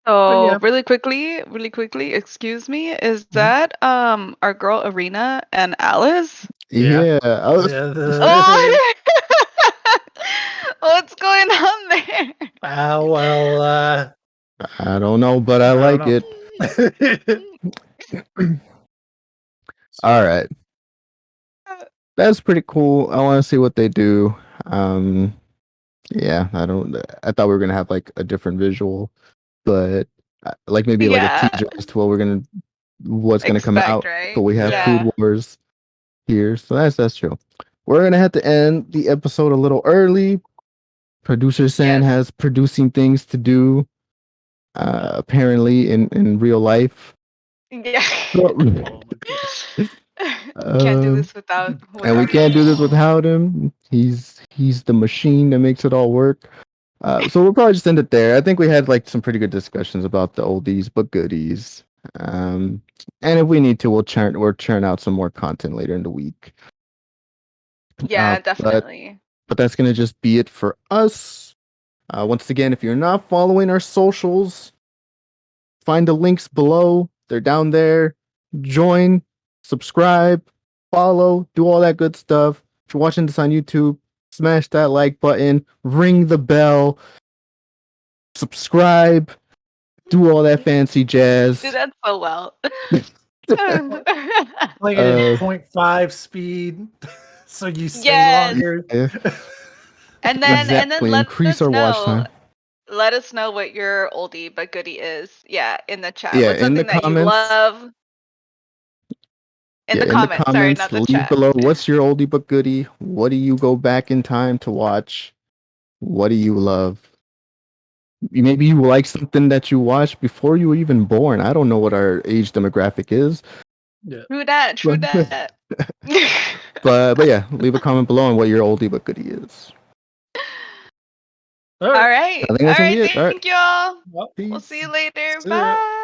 But So yeah, really quickly, excuse me, is mhm, that our girl Arena and Alice? yeah, Yeah, I was. yeah. Oh, what's going on there? Well, I don't know, but I I don't like know. it. All So right, that's pretty cool. I want to see what they do. Um, yeah, I don't. I thought we were gonna have like a different visual, but like maybe like a Yeah, teaser as to what's gonna come expect, out. But right? we have yeah, Food Yeah. Wars here, so that's true. We're gonna have to end the episode a little early. Producer San Yes. has producing things to do. Apparently in real life. Yeah. oh my gosh. Can't do Um, this without and we without can't him. do this without him. He's the machine that makes it all work. So we'll probably just end it there. I think we had like some pretty good discussions about the oldies but goodies. And if we need to, we'll churn out some more content later in the week. Yeah, But definitely. that's gonna just be it for us. Once again, if you're not following our socials, find the links below. They're down there. Join, subscribe, follow, do all that good stuff. If you're watching this on YouTube, smash that like button, ring the bell, subscribe, do all that fancy jazz. Do that so well. Playing it in Uh, 0.5 speed, so you stay Yes. longer. yeah, And then exactly. let Increase us our watch know. time. Let us know what your oldie but goodie is. Yeah, in the chat. Yeah, What's in the something that you comments. love? In Yeah, the in the comments. Sorry, comments, not the leave chat. below what's your oldie but goodie? What do you go back in time to watch? What do you love? Maybe you like something that you watched before you were even born. I don't know what our age demographic is. Yeah. True that. True that. But yeah, leave a comment below on what your oldie but goodie is. All All right. right. I think All that's gonna be right. it. All right. Thank you all. Well, We'll see Peace. you later. see ya. Bye.